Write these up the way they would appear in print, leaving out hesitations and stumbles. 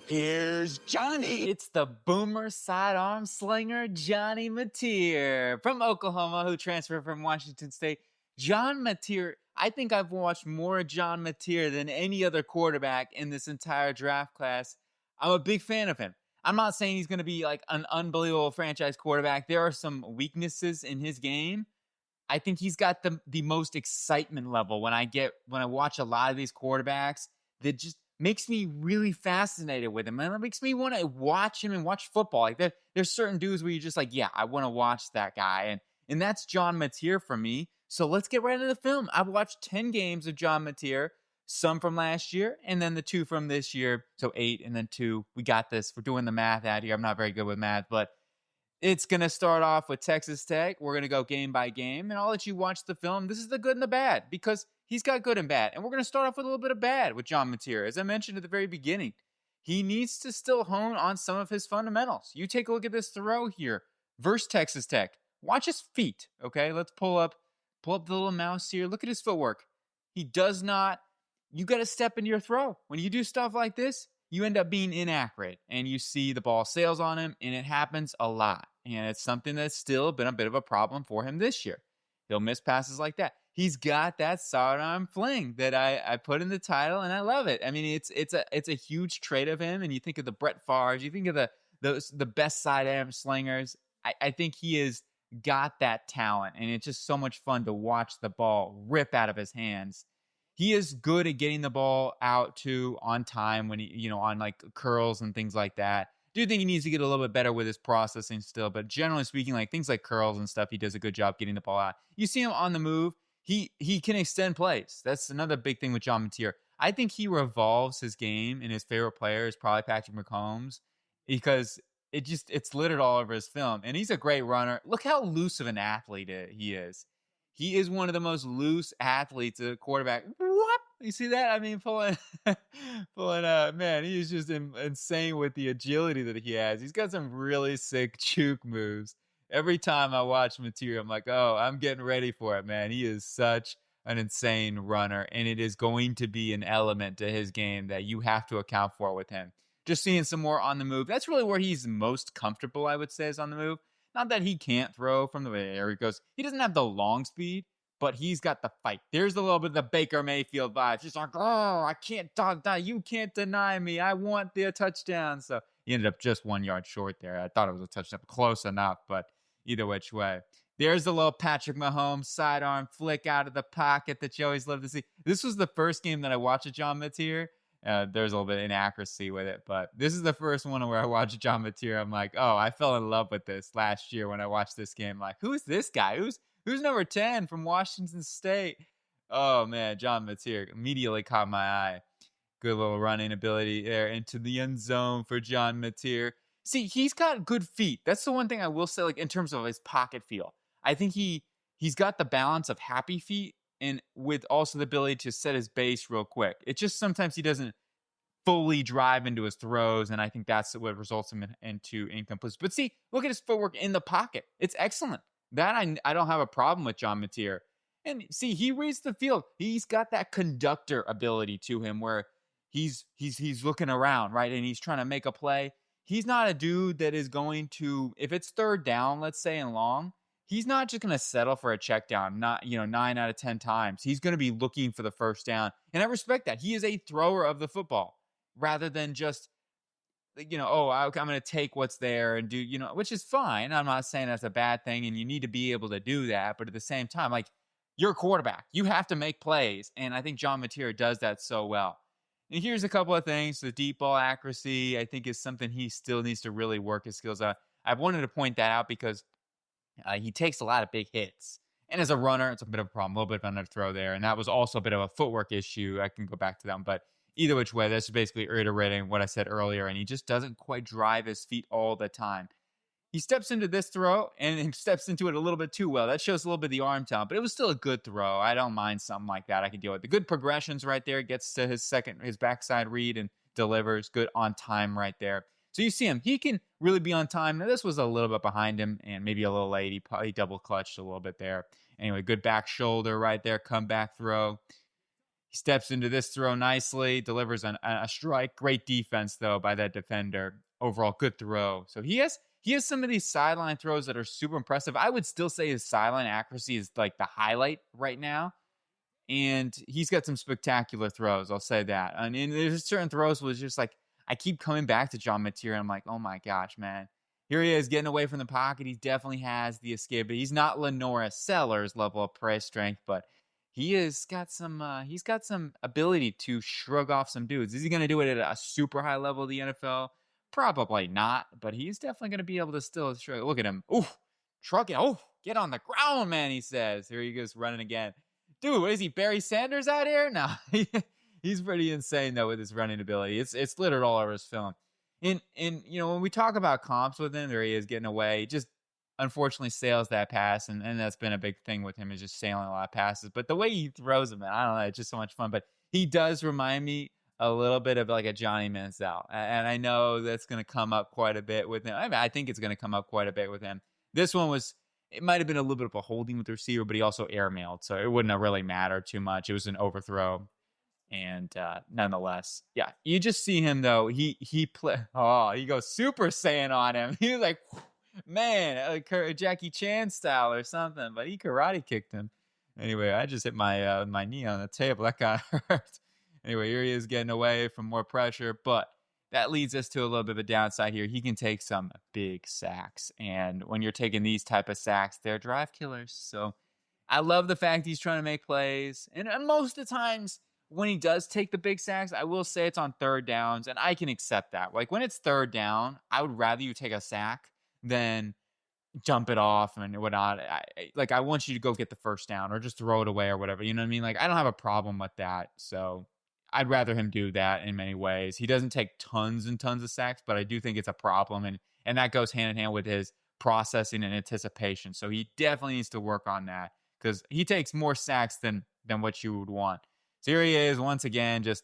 Here's Johnny. It's the boomer sidearm slinger Johnny Mateer from Oklahoma, who transferred from Washington State. John Mateer, I think I've watched more John Mateer than any other quarterback in this entire draft class. I'm a big fan of him. I'm not saying he's going to be like an unbelievable franchise quarterback. There are some weaknesses in his game. I think he's got the most excitement level when I watch a lot of these quarterbacks that just makes me really fascinated with him. And it makes me want to watch him and watch football. Like there's certain dudes where you're just like, yeah, I want to watch that guy. And that's John Mateer for me. So let's get right into the film. I've watched 10 games of John Mateer, some from last year, and then the 2 from this year. So 8 and then 2. We got this. We're doing the math out here. I'm not very good with math, but it's going to start off with Texas Tech. We're going to go game by game, and I'll let you watch the film. This is the good and the bad because he's got good and bad. And we're going to start off with a little bit of bad with John Mateer. As I mentioned at the very beginning, he needs to still hone on some of his fundamentals. You take a look at this throw here versus Texas Tech. Watch his feet, okay? Let's pull up the little mouse here. Look at his footwork. He does not, you got to step into your throw. When you do stuff like this, you end up being inaccurate and you see the ball sails on him, and it happens a lot. And it's something that's still been a bit of a problem for him this year. He'll miss passes like that. He's got that sidearm fling that I put in the title, and I love it. I mean, it's a huge trait of him. And you think of the Brett Favre's, you think of the best sidearm slingers. I think he has got that talent, and it's just so much fun to watch the ball rip out of his hands. He is good at getting the ball out to on time when he, on like curls and things like that. Do think he needs to get a little bit better with his processing still, but generally speaking, like things like curls and stuff, he does a good job getting the ball out. You see him on the move. He can extend plays. That's another big thing with John Mateer. I think he revolves his game, and his favorite player is probably Patrick Mahomes because it's littered all over his film, and he's a great runner. Look how loose of an athlete he is. He is one of the most loose athletes, a quarterback. What? You see that? I mean, pulling, man, he is just insane with the agility that he has. He's got some really sick juke moves. Every time I watch Mateer, I'm like, oh, I'm getting ready for it, man. He is such an insane runner, and it is going to be an element to his game that you have to account for with him. Just seeing some more on the move. That's really where he's most comfortable, I would say, is on the move. Not that he can't throw from the air. He goes, he doesn't have the long speed, but he's got the fight. There's a little bit of the Baker Mayfield vibes. Just like, oh, I can't dog die. You can't deny me. I want the touchdown. So he ended up just 1 yard short there. I thought it was a touchdown. Close enough, but either which way. There's the little Patrick Mahomes sidearm flick out of the pocket that you always love to see. This was the first game that I watched of John Mateer. There's a little bit of inaccuracy with it, but this is the first one where I watched John Mateer. I'm like, oh, I fell in love with this last year when I watched this game. Like, who is this guy? Who's number 10 from Washington State? Oh man, John Mateer immediately caught my eye. Good little running ability there into the end zone for John Mateer. See, he's got good feet. That's the one thing I will say, like in terms of his pocket feel. I think he's got the balance of happy feet and with also the ability to set his base real quick. It's just sometimes he doesn't fully drive into his throws, and I think that's what results him into incompletes. But see, look at his footwork in the pocket. It's excellent. That I don't have a problem with John Mateer. And see, he reads the field. He's got that conductor ability to him where he's looking around, right? And he's trying to make a play. He's not a dude that is going to, if it's third down, let's say, and long, he's not just going to settle for a check down, not 9 out of 10 times. He's going to be looking for the first down. And I respect that. He is a thrower of the football rather than just, I'm going to take what's there and do, which is fine. I'm not saying that's a bad thing, and you need to be able to do that. But at the same time, like, you're a quarterback. You have to make plays. And I think John Mateer does that so well. And here's a couple of things. The deep ball accuracy, I think, is something he still needs to really work his skills on. I've wanted to point that out because he takes a lot of big hits. And as a runner, it's a bit of a problem, a little bit of an underthrow there. And that was also a bit of a footwork issue. I can go back to that. But either which way, that's basically reiterating what I said earlier. And he just doesn't quite drive his feet all the time. He steps into this throw and he steps into it a little bit too well. That shows a little bit of the arm talent, but it was still a good throw. I don't mind something like that. I can deal with the good progressions right there. Gets to his backside read and delivers good on time right there. So you see him. He can really be on time. Now, this was a little bit behind him and maybe a little late. He probably double clutched a little bit there. Anyway, good back shoulder right there. Comeback throw. He steps into this throw nicely, delivers a strike. Great defense though by that defender. Overall, good throw. So he has some of these sideline throws that are super impressive. I would still say his sideline accuracy is like the highlight right now. And he's got some spectacular throws. I'll say that. And there's certain throws was just like I keep coming back to John Mateer. I'm like, oh my gosh, man. Here he is getting away from the pocket. He definitely has the escape. But he's not Lenora Sellers level of press strength, but he's got some ability to shrug off some dudes. Is he going to do it at a super high level of the NFL? Probably not, but he's definitely going to be able to still shrug. Look at him. Ooh, trucking. Oh, get on the ground, man, he says. Here he goes running again. Dude, what is he, Barry Sanders out here? No, he's pretty insane though with his running ability. It's littered all over his film. And when we talk about comps with him, there he is getting away. Just unfortunately sails that pass, and that's been a big thing with him is just sailing a lot of passes. But the way he throws them, man, I don't know, it's just so much fun. But he does remind me a little bit of like a Johnny Manziel, and I know that's going to come up quite a bit with him. I think it's going to come up quite a bit with him. This one it might have been a little bit of a holding with the receiver, but he also airmailed, so it wouldn't have really mattered too much. It was an overthrow. And nonetheless, yeah, you just see him though. He goes Super Saiyan on him. He was like, man, like Jackie Chan style or something. But he karate kicked him. Anyway, I just hit my knee on the table. That kind of hurt. Anyway, here he is getting away from more pressure, but that leads us to a little bit of a downside here. He can take some big sacks, and when you're taking these type of sacks, they're drive killers. So I love the fact he's trying to make plays, and most of the times when he does take the big sacks, I will say it's on third downs, and I can accept that. Like when it's third down, I would rather you take a sack than jump it off and whatnot. I want you to go get the first down or just throw it away or whatever. You know what I mean? Like I don't have a problem with that. So I'd rather him do that in many ways. He doesn't take tons and tons of sacks, but I do think it's a problem, and that goes hand in hand with his processing and anticipation. So he definitely needs to work on that because he takes more sacks than what you would want. So here he is once again, just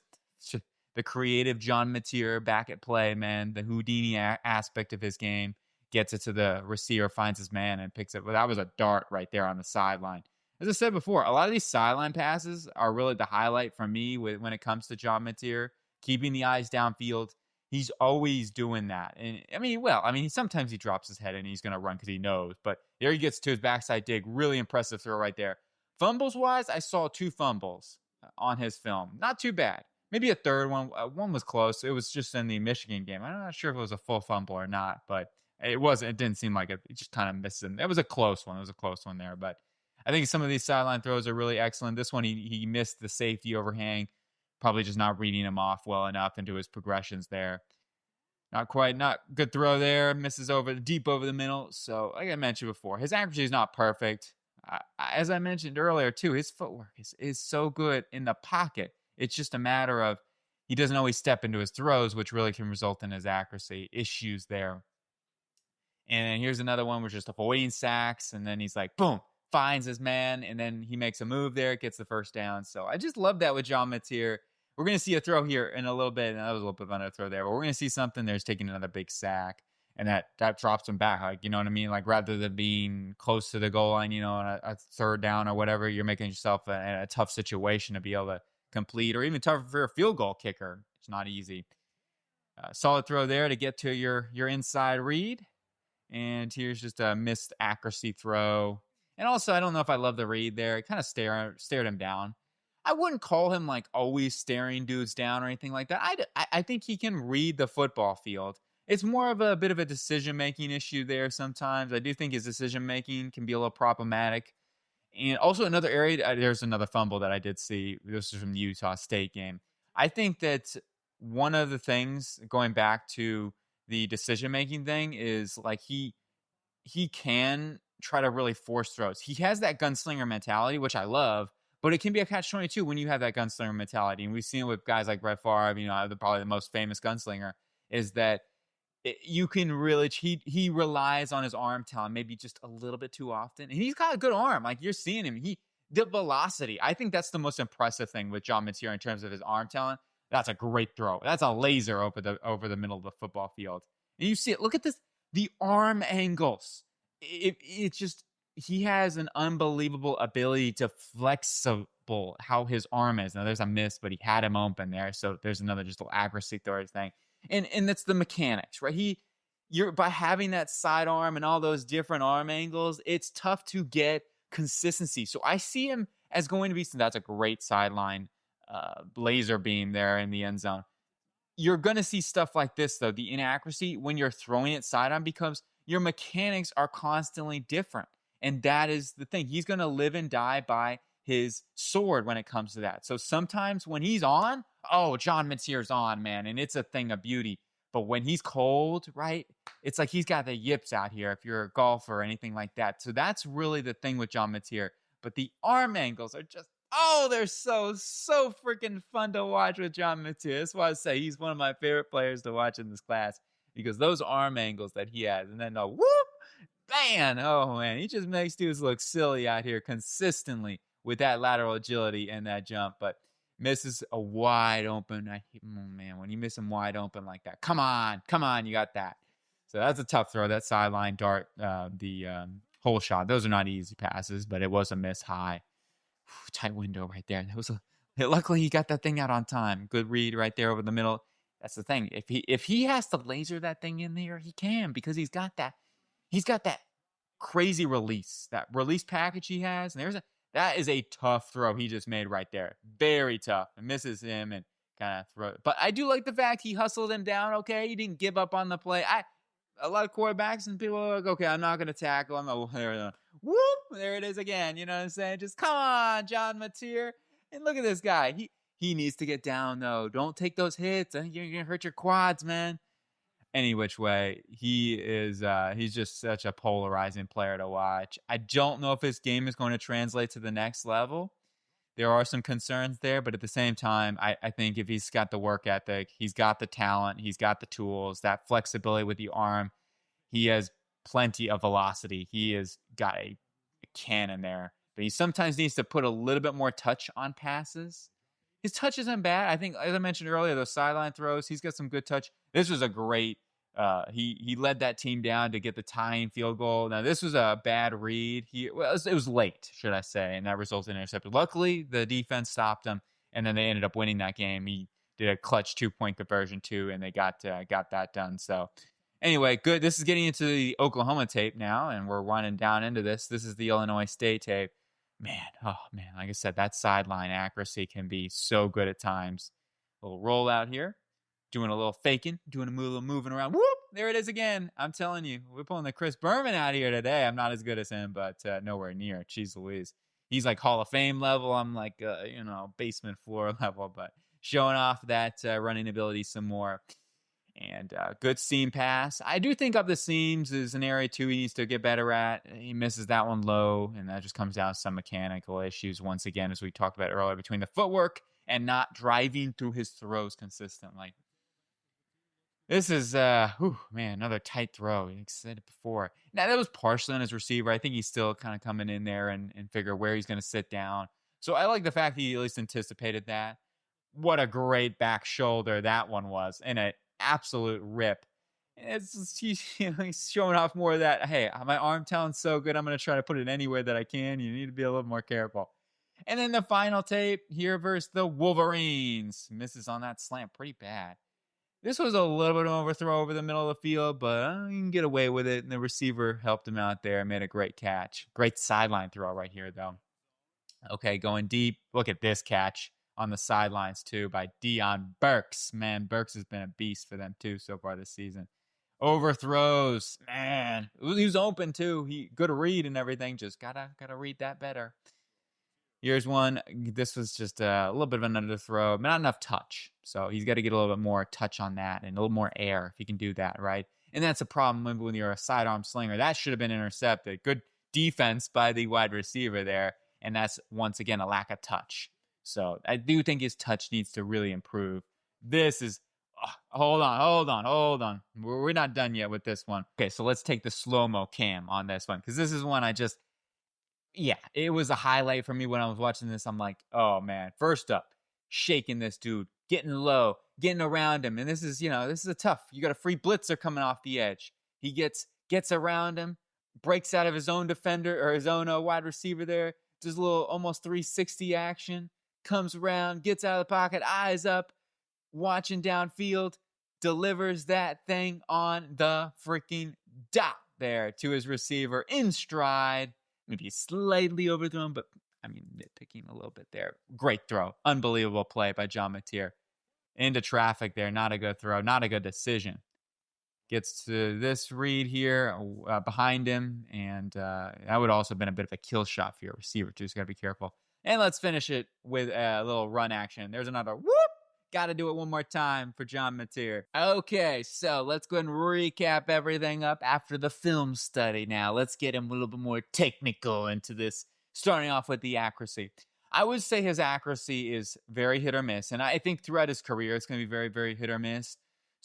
the creative John Mateer back at play, man. The Houdini aspect of his game gets it to the receiver, finds his man, and picks it. Well, that was a dart right there on the sideline. As I said before, a lot of these sideline passes are really the highlight for me when it comes to John Mateer, keeping the eyes downfield. He's always doing that. And sometimes he drops his head and he's going to run because he knows. But there he gets to his backside dig. Really impressive throw right there. Fumbles-wise, I saw 2 fumbles on his film. Not too bad. Maybe a third one. One was close. It was just in the Michigan game. I'm not sure if it was a full fumble or not, but it wasn't. It didn't seem like it. It just kind of missed him. It was a close one. It was a close one there. But I think some of these sideline throws are really excellent. This one, he missed the safety overhang. Probably just not reading him off well enough into his progressions there. Not good throw there. Misses deep over the middle. So like I mentioned before, his accuracy is not perfect. As I mentioned earlier, too, his footwork is so good in the pocket. It's just a matter of he doesn't always step into his throws, which really can result in his accuracy issues there. And here's another one where just avoiding sacks, and then he's like, boom, finds his man, and then he makes a move there, gets the first down. So I just love that with John Mateer. We're going to see a throw here in a little bit, and that was a little bit of another throw there, but we're going to see something there's taking another big sack. And that drops him back, like, you know what I mean? Like, rather than being close to the goal line, on a third down or whatever, you're making yourself in a tough situation to be able to complete, or even tougher for a field goal kicker. It's not easy. Solid throw there to get to your inside read. And here's just a missed accuracy throw. And also, I don't know if I love the read there. It kind of stared him down. I wouldn't call him like always staring dudes down or anything like that. I think he can read the football field. It's more of a bit of a decision-making issue there sometimes. I do think his decision-making can be a little problematic. And also another area, there's another fumble that I did see. This is from the Utah State game. I think that one of the things, going back to the decision-making thing, is like he can try to really force throws. He has that gunslinger mentality, which I love, but it can be a catch-22 when you have that gunslinger mentality. And we've seen it with guys like Brett Favre, probably the most famous gunslinger, is that you can really, he relies on his arm talent maybe just a little bit too often. And he's got a good arm. Like, you're seeing him. The velocity. I think that's the most impressive thing with John Mateer in terms of his arm talent. That's a great throw. That's a laser over the middle of the football field. And you see it. Look at this. The arm angles. It's just, he has an unbelievable ability to flex simple how his arm is. Now there's a miss, but he had him open there. So there's another just little accuracy throw thing. And that's the mechanics, right? You're by having that sidearm and all those different arm angles, it's tough to get consistency. So I see him as going to be, that's a great sideline laser beam there in the end zone. You're going to see stuff like this, though. The inaccuracy when you're throwing it sidearm because your mechanics are constantly different. And that is the thing. He's going to live and die by his sword when it comes to that. So sometimes when he's on, oh, John Mateer's on, man. And it's a thing of beauty. But when he's cold, right, it's like he's got the yips out here if you're a golfer or anything like that. So that's really the thing with John Mateer. But the arm angles are just, oh, they're so freaking fun to watch with John Mateer. That's why I say he's one of my favorite players to watch in this class because those arm angles that he has. And then whoop, bam. Oh, man, he just makes dudes look silly out here consistently with that lateral agility and that jump. But misses a wide open. Man, when you miss him wide open like that, come on, you got that. So that's a tough throw. That sideline dart, the hole shot. Those are not easy passes, but it was a miss high. Tight window right there. Luckily he got that thing out on time. Good read right there over the middle. That's the thing. If he has to laser that thing in there, he can because he's got that crazy release. That release package he has. And that is a tough throw he just made right there. Very tough. It misses him and kind of throw. But I do like the fact he hustled him down. Okay, he didn't give up on the play. A lot of quarterbacks and people are like, okay, I'm not going to tackle him. Whoop, there it is again. You know what I'm saying? Just come on, John Mateer. And look at this guy. He needs to get down, though. Don't take those hits. You're going to hurt your quads, man. Any which way, he's just such a polarizing player to watch. I don't know if his game is going to translate to the next level. There are some concerns there, but at the same time, I think if he's got the work ethic, he's got the talent, he's got the tools, that flexibility with the arm, he has plenty of velocity. He has got a cannon there, but he sometimes needs to put a little bit more touch on passes. His touch isn't bad. I think, as I mentioned earlier, those sideline throws, he's got some good touch. This was a great he led that team down to get the tying field goal. Now, this was a bad read. It was late, should I say, and that resulted in an interception. Luckily, the defense stopped him, and then they ended up winning that game. He did a clutch 2-point conversion, too, and they got that done. So, anyway, good. This is getting into the Oklahoma tape now, and we're running down into this. This is the Illinois State tape. Man, like I said, that sideline accuracy can be so good at times. A little rollout here. Doing a little faking, doing a little moving around. Whoop! There it is again. I'm telling you, we're pulling the Chris Berman out here today. I'm not as good as him, but nowhere near. Jeez Louise. He's like Hall of Fame level. I'm like, basement floor level, but showing off that running ability some more. And good seam pass. I do think up the seams is an area, too, he needs to get better at. He misses that one low, and that just comes down to some mechanical issues, once again, as we talked about earlier, between the footwork and not driving through his throws consistently. This is, another tight throw. I said it before. Now, that was partially on his receiver. I think he's still kind of coming in there and figure where he's going to sit down. So I like the fact he at least anticipated that. What a great back shoulder that one was. And an absolute rip. He's showing off more of that, hey, my arm talent's so good, I'm going to try to put it anywhere that I can. You need to be a little more careful. And then the final tape here versus the Wolverines. Misses on that slant pretty bad. This was a little bit of an overthrow over the middle of the field, but you can get away with it. And the receiver helped him out there, made a great catch. Great sideline throw right here, though. Okay, going deep. Look at this catch on the sidelines, too, by Deion Burks. Man, Burks has been a beast for them, too, so far this season. Overthrows. Man, he was open, too. He good read and everything. Just gotta read that better. Here's one. This was just a little bit of an underthrow, but not enough touch. So he's got to get a little bit more touch on that and a little more air if he can do that, right? And that's a problem when you're a sidearm slinger. That should have been intercepted. Good defense by the wide receiver there. And that's, once again, a lack of touch. So I do think his touch needs to really improve. This is, hold on. We're not done yet with this one. Okay, so let's take the slow-mo cam on this one, because this is one it was a highlight for me when I was watching this. I'm like, oh, man. First up, shaking this dude, getting low, getting around him. And this is a tough. You got a free blitzer coming off the edge. He gets around him, breaks out of his own defender or his own wide receiver there, does a little almost 360 action, comes around, gets out of the pocket, eyes up, watching downfield, delivers that thing on the freaking dot there to his receiver in stride. Maybe slightly overthrown, but I mean, nitpicking a little bit there. Great throw. Unbelievable play by John Mateer. Into traffic there. Not a good throw. Not a good decision. Gets to this read here behind him, and that would also have been a bit of a kill shot for your receiver, too, so got to be careful. And let's finish it with a little run action. There's another whoop. Got to do it one more time for John Mateer. Okay, so let's go ahead and recap everything up after the film study now. Let's get him a little bit more technical into this, starting off with the accuracy. I would say his accuracy is very hit or miss, and I think throughout his career it's going to be very, very hit or miss.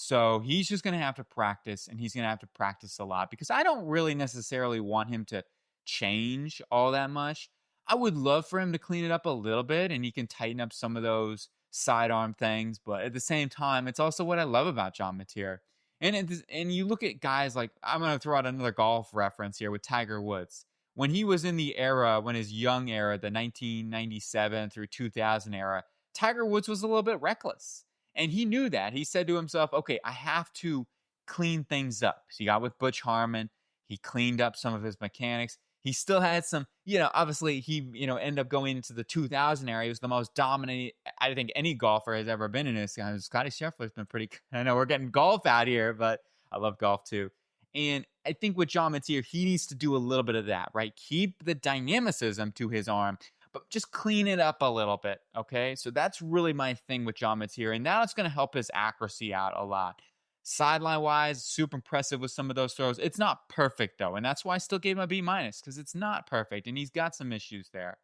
So he's just going to have to practice, and he's going to have to practice a lot because I don't really necessarily want him to change all that much. I would love for him to clean it up a little bit, and he can tighten up some of those sidearm things. But at the same time, it's also what I love about John Mateer. And you look at guys like, I'm going to throw out another golf reference here with Tiger Woods. When he was in the era, when his young era, the 1997 through 2000 era, Tiger Woods was a little bit reckless. And he knew that. He said to himself, okay, I have to clean things up. So he got with Butch Harmon. He cleaned up some of his mechanics. He still had some, obviously he, ended up going into the 2000 era. He was the most dominant, I think, any golfer has ever been in this. Scotty Scheffler's been pretty, I know we're getting golf out here, but I love golf too. And I think with John Mateer, he needs to do a little bit of that, right? Keep the dynamicism to his arm, but just clean it up a little bit, okay? So that's really my thing with John Mateer, and now it's going to help his accuracy out a lot. Sideline-wise, super impressive with some of those throws. It's not perfect, though, and that's why I still gave him a B-, because it's not perfect, and he's got some issues there.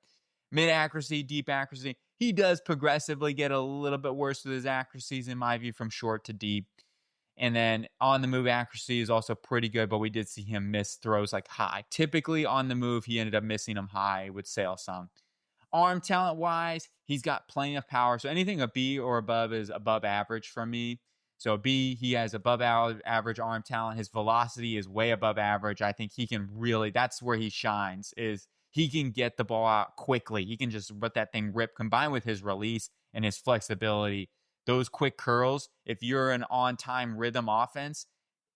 Mid-accuracy, deep accuracy, he does progressively get a little bit worse with his accuracies, in my view, from short to deep. And then on-the-move accuracy is also pretty good, but we did see him miss throws like high. Typically, on the move, he ended up missing them high with Sailsong. Arm talent-wise, he's got plenty of power. So anything a B or above is above average for me. So B, he has above average arm talent. His velocity is way above average. I think he can really, that's where he shines, is he can get the ball out quickly. He can just let that thing rip, combined with his release and his flexibility. Those quick curls, if you're an on-time rhythm offense,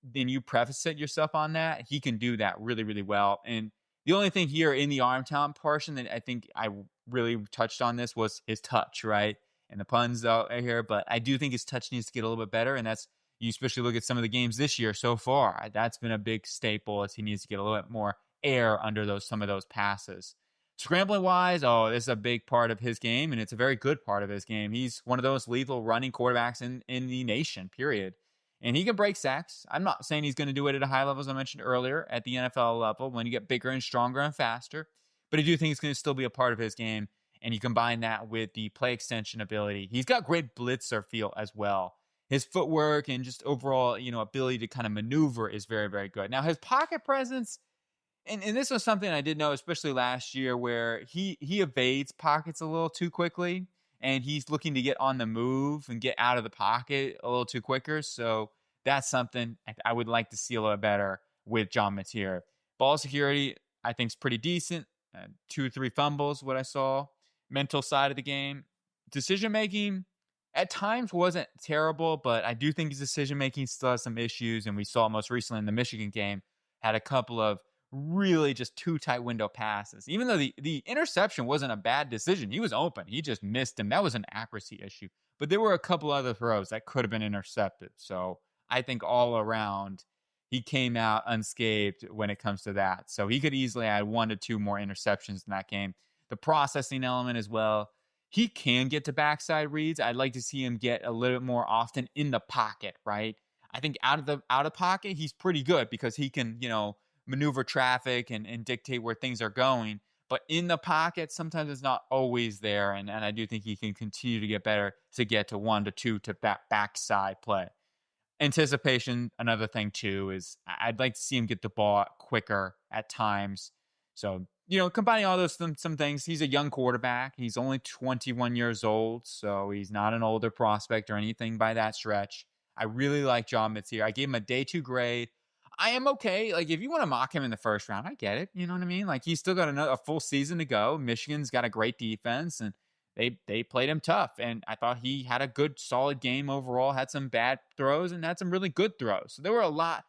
then you preface it yourself on that. He can do that really, really well. And the only thing here in the arm talent portion that I think I really touched on this was his touch, right? And the puns out here, but I do think his touch needs to get a little bit better. And that's, you especially look at some of the games this year so far, that's been a big staple, as he needs to get a little bit more air under some of those passes. Scrambling wise, this is a big part of his game, and it's a very good part of his game. He's one of those lethal running quarterbacks in the nation, period. And he can break sacks. I'm not saying he's going to do it at a high level, as I mentioned earlier, at the NFL level, when you get bigger and stronger and faster. But I do think it's going to still be a part of his game. And you combine that with the play extension ability. He's got great blitzer feel as well. His footwork and just overall, ability to kind of maneuver is very, very good. Now, his pocket presence, and this was something I did know, especially last year, where he evades pockets a little too quickly. And he's looking to get on the move and get out of the pocket a little too quicker. So that's something I would like to see a little better with John Mateer. Ball security, I think, is pretty decent. 2 or 3 fumbles, what I saw. Mental side of the game. Decision-making, at times wasn't terrible, but I do think his decision-making still has some issues, and we saw most recently in the Michigan game, had a couple of really just too tight window passes. Even though the interception wasn't a bad decision, he was open. He just missed him. That was an accuracy issue. But there were a couple other throws that could have been intercepted. So I think all around, he came out unscathed when it comes to that. So he could easily add 1 to 2 more interceptions in that game. The processing element as well. He can get to backside reads. I'd like to see him get a little bit more often in the pocket, right? I think out of pocket, he's pretty good because he can, maneuver traffic and dictate where things are going. But in the pocket, sometimes it's not always there. And I do think he can continue to get better to get to 1 to 2 to backside play. Anticipation, another thing too, is I'd like to see him get the ball quicker at times. So, combining all those some things, he's a young quarterback. He's only 21 years old, so he's not an older prospect or anything by that stretch. I really like John Mateer. I gave him a day 2 grade. I am okay. Like, if you want to mock him in the first round, I get it. You know what I mean? Like, he's still got a full season to go. Michigan's got a great defense, and they played him tough. And I thought he had a good, solid game overall. Had some bad throws and had some really good throws. So there were a lot.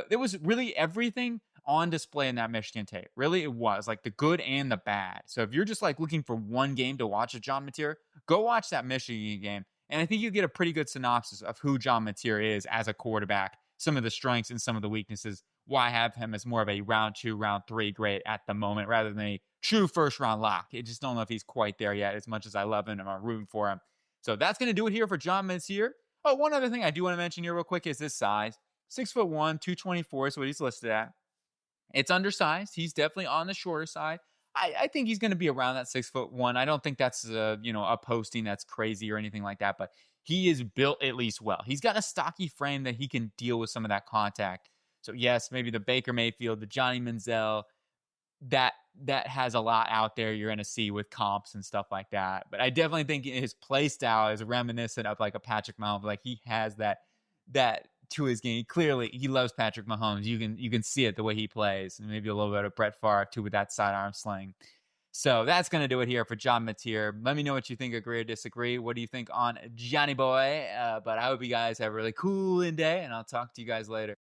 There was really everything on display in that Michigan tape. Really, it was like the good and the bad. So if you're just like looking for one game to watch of John Mateer, go watch that Michigan game. And I think you get a pretty good synopsis of who John Mateer is as a quarterback, some of the strengths and some of the weaknesses. Why have him as more of a round 2, round 3 grade at the moment rather than a true first round lock. I just don't know if he's quite there yet, as much as I love him and I'm rooting for him. So that's going to do it here for John Mateer. Oh, one other thing I do want to mention here real quick is this size. 6'1", 224 is what he's listed at. It's undersized. He's definitely on the shorter side. I think he's going to be around that 6'1". I don't think that's a posting that's crazy or anything like that, but he is built at least well. He's got a stocky frame that he can deal with some of that contact. So yes, maybe the Baker Mayfield, the Johnny Manziel, that has a lot out there you're going to see with comps and stuff like that. But I definitely think his play style is reminiscent of like a Patrick Mahomes. Like he has that to his game. Clearly, he loves Patrick Mahomes. You can see it the way he plays, and maybe a little bit of Brett Favre too with that sidearm sling. So that's gonna do it here for John Mateer. Let me know what you think. Agree or disagree? What do you think on Johnny Boy? But I hope you guys have a really cool day, and I'll talk to you guys later.